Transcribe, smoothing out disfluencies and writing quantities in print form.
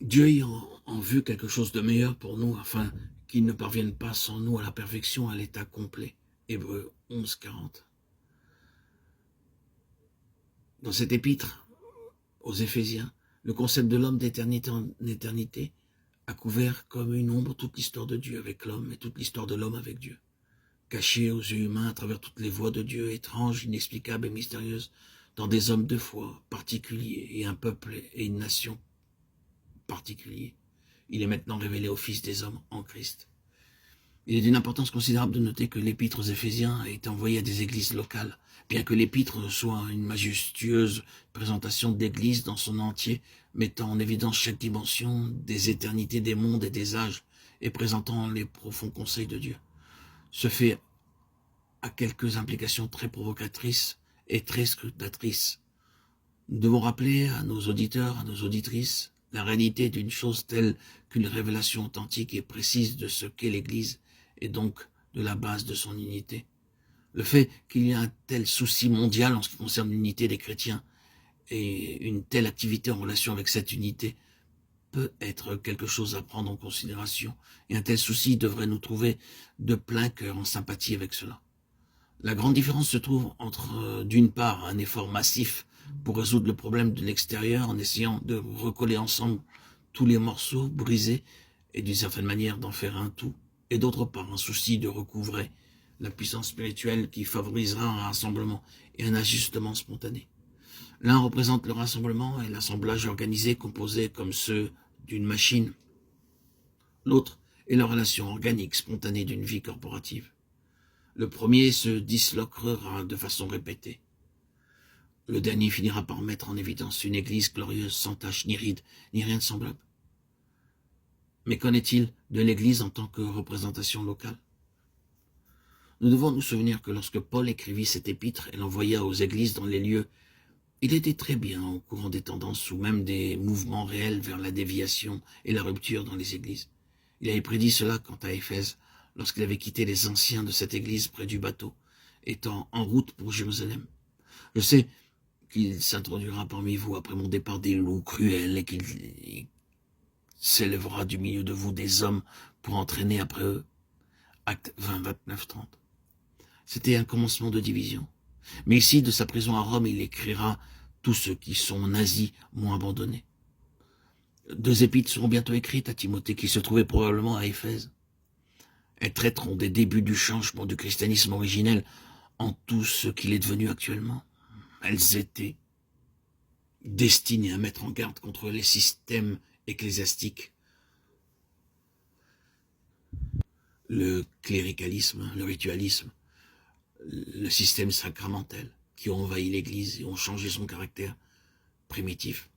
Dieu ayant en vue quelque chose de meilleur pour nous, afin qu'il ne parvienne pas sans nous à la perfection, à l'état complet. Hébreux 11, 40. Dans cette épître aux Éphésiens, le concept de l'homme d'éternité en éternité a couvert comme une ombre toute l'histoire de Dieu avec l'homme et toute l'histoire de l'homme avec Dieu. Caché aux yeux humains à travers toutes les voies de Dieu, étranges, inexplicables et mystérieuses, dans des hommes de foi particuliers et un peuple et une nation particuliers. Il est maintenant révélé au Fils des hommes en Christ. Il est d'une importance considérable de noter que l'épître aux Éphésiens a été envoyé à des églises locales. Bien que l'épître soit une majestueuse présentation d'église dans son entier, mettant en évidence chaque dimension des éternités, des mondes et des âges, et présentant les profonds conseils de Dieu, ce fait a quelques implications très provocatrices et très scrutatrices. Nous devons rappeler à nos auditeurs, à nos auditrices, la réalité d'une chose telle qu'une révélation authentique et précise de ce qu'est l'Église et donc de la base de son unité. Le fait qu'il y a un tel souci mondial en ce qui concerne l'unité des chrétiens et une telle activité en relation avec cette unité peut être quelque chose à prendre en considération, et un tel souci devrait nous trouver de plein cœur en sympathie avec cela. La grande différence se trouve entre, d'une part, un effort massif pour résoudre le problème de l'extérieur en essayant de recoller ensemble tous les morceaux brisés et d'une certaine manière d'en faire un tout, et d'autre part, un souci de recouvrer la puissance spirituelle qui favorisera un rassemblement et un ajustement spontané. L'un représente le rassemblement et l'assemblage organisé composé comme ceux d'une machine. L'autre est la relation organique spontanée d'une vie corporative. Le premier se disloquera de façon répétée. Le dernier finira par mettre en évidence une église glorieuse, sans tache, ni ride, ni rien de semblable. Mais qu'en est-il de l'église en tant que représentation locale? Nous devons nous souvenir que lorsque Paul écrivit cette épître et l'envoya aux églises dans les lieux, il était très bien au courant des tendances ou même des mouvements réels vers la déviation et la rupture dans les églises. Il avait prédit cela quant à Éphèse, lorsqu'il avait quitté les anciens de cette église près du bateau, étant en route pour Jérusalem. Je sais qu'il s'introduira parmi vous après mon départ des loups cruels et qu'il s'élèvera du milieu de vous des hommes pour entraîner après eux. Actes 20, 29, 30. C'était un commencement de division. Mais ici, de sa prison à Rome, il écrira « Tous ceux qui sont nazis m'ont abandonné ». 2 épîtres seront bientôt écrites à Timothée, qui se trouvait probablement à Éphèse. Elles traiteront des débuts du changement du christianisme originel en tout ce qu'il est devenu actuellement. Elles étaient destinées à mettre en garde contre les systèmes ecclésiastiques, le cléricalisme, le ritualisme, le système sacramentel qui ont envahi l'Église et ont changé son caractère primitif.